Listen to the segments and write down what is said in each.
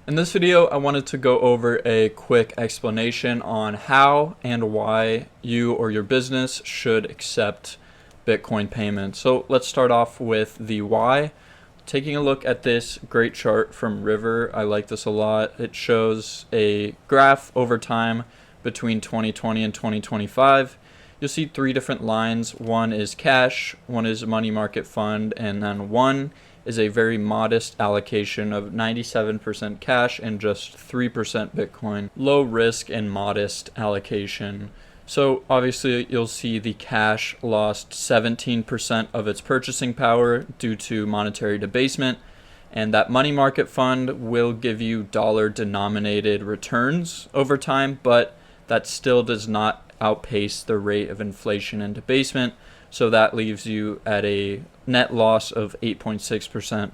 In this video, I wanted to go over a quick explanation on how and why you or your business should accept Bitcoin payments. So let's start off with the why. Taking a look at this great chart from River, I like this a lot. It shows a graph over time between 2020 and 2025. You'll see three different lines. One is cash, one is money market fund, and then one is a very modest allocation of 97% cash and just 3% Bitcoin. Low risk and modest allocation. So obviously you'll see the cash lost 17% of its purchasing power due to monetary debasement, and that money market fund will give you dollar denominated returns over time, but that still does not outpace the rate of inflation and debasement. So that leaves you at a net loss of 8.6%.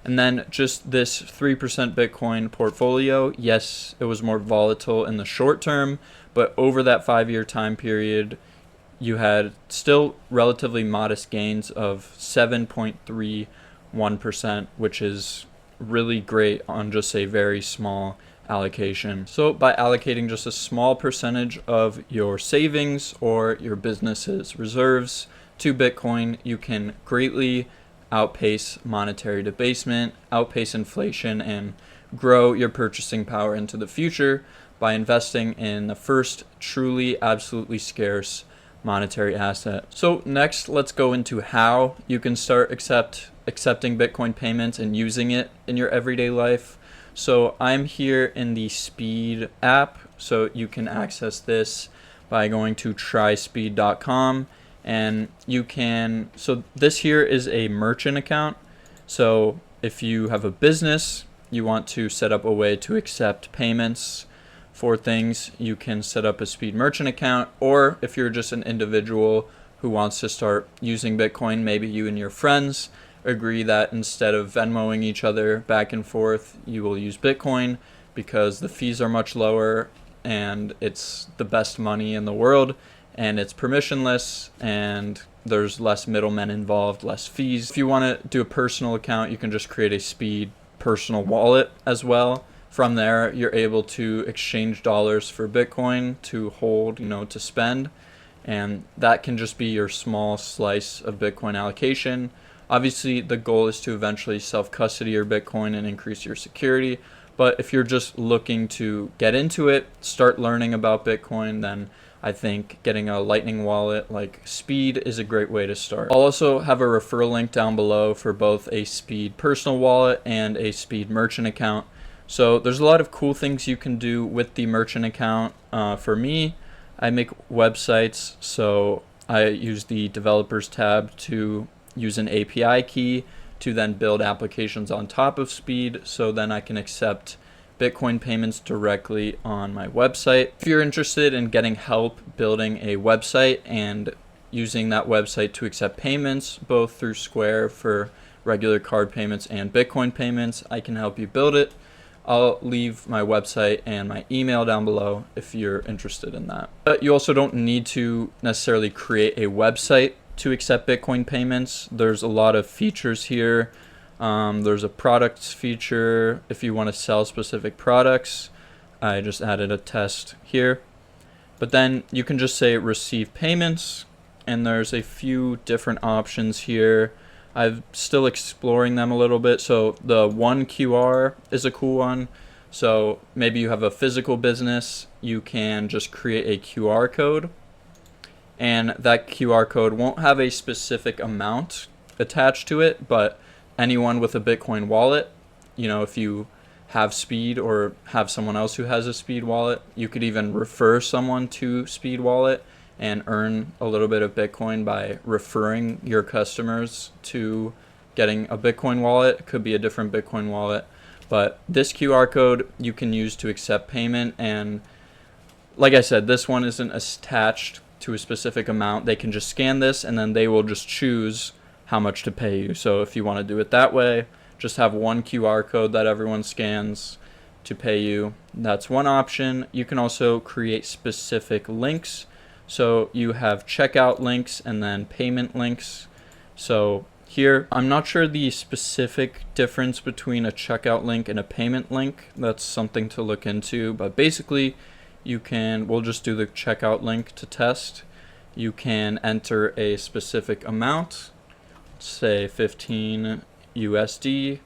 And then just this 3% Bitcoin portfolio, yes, it was more volatile in the short term, but over that 5-year time period, you had still relatively modest gains of 7.31%, which is really great on just a very small allocation. So by allocating just a small percentage of your savings or your business's reserves to Bitcoin, you can greatly outpace monetary debasement, outpace inflation, and grow your purchasing power into the future by investing in the first truly absolutely scarce monetary asset. So next, let's go into how you can start accepting Bitcoin payments and using it in your everyday life. So I'm here in the Speed app, so you can access this by going to tryspeed.com, and you can, so this here is a merchant account. So if you have a business, you want to set up a way to accept payments for things, you can set up a Speed merchant account. Or if you're just an individual who wants to start using Bitcoin, maybe you and your friends agree that instead of Venmoing each other back and forth, you will use Bitcoin because the fees are much lower and it's the best money in the world and it's permissionless and there's less middlemen involved, less fees. If you want to do a personal account, you can just create a Speed personal wallet as well. From there, you're able to exchange dollars for Bitcoin to hold, to spend, and that can just be your small slice of Bitcoin allocation. Obviously, the goal is to eventually self-custody your Bitcoin and increase your security. But if you're just looking to get into it, start learning about Bitcoin, then I think getting a Lightning wallet like Speed is a great way to start. I'll also have a referral link down below for both a Speed personal wallet and a Speed merchant account. So there's a lot of cool things you can do with the merchant account. For me, I make websites, so I use the developers tab to use an API key to then build applications on top of Speed, so then I can accept Bitcoin payments directly on my website. If you're interested in getting help building a website and using that website to accept payments, both through Square for regular card payments and Bitcoin payments, I can help you build it. I'll leave my website and my email down below if you're interested in that. But you also don't need to necessarily create a website to accept Bitcoin payments. There's a lot of features here. There's a products feature if you want to sell specific products. I just added a test here. But then you can just say receive payments, and there's a few different options here. I'm still exploring them a little bit. So the one QR is a cool one. So maybe you have a physical business, you can just create a QR code, and that QR code won't have a specific amount attached to it, but anyone with a Bitcoin wallet, if you have Speed or have someone else who has a Speed wallet, you could even refer someone to Speed wallet and earn a little bit of Bitcoin by referring your customers to getting a Bitcoin wallet. It could be a different Bitcoin wallet, but this QR code you can use to accept payment. And like I said, this one isn't attached to a specific amount. They can just scan this and then they will just choose how much to pay you. So if you want to do it that way, just have one QR code that everyone scans to pay you. That's one option. You can also create specific links. So you have checkout links and then payment links. So here. I'm not sure the specific difference between a checkout link and a payment link. That's something to look into, but basically we'll just do the checkout link to test. You can enter a specific amount, say 15 USD.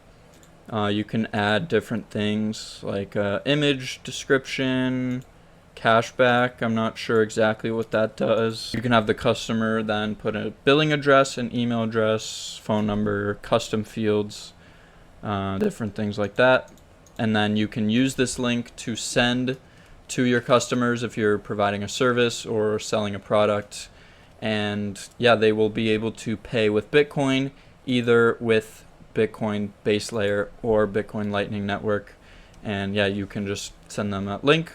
You can add different things like image description, cashback. I'm not sure exactly what that does. You can have the customer then put a billing address, an email address, phone number, custom fields, different things like that. And then you can use this link to send to your customers if you're providing a service or selling a product. And yeah, they will be able to pay with Bitcoin, either with Bitcoin base layer or Bitcoin Lightning Network. And yeah, you can just send them that link,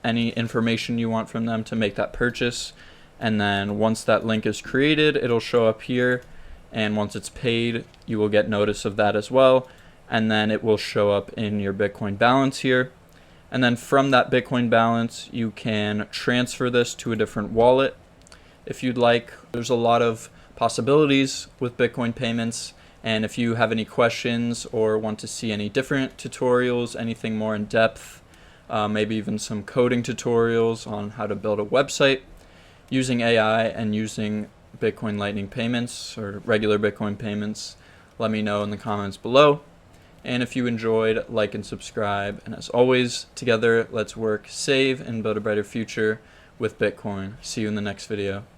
any information you want from them to make that purchase. And then once that link is created, it'll show up here. And once it's paid, you will get notice of that as well. And then it will show up in your Bitcoin balance here. And then from that Bitcoin balance, you can transfer this to a different wallet if you'd like. There's a lot of possibilities with Bitcoin payments. And if you have any questions or want to see any different tutorials, anything more in depth, maybe even some coding tutorials on how to build a website using AI and using Bitcoin Lightning payments or regular Bitcoin payments, let me know in the comments below. And if you enjoyed, like and subscribe. And as always, together, let's work, save, and build a brighter future with Bitcoin. See you in the next video.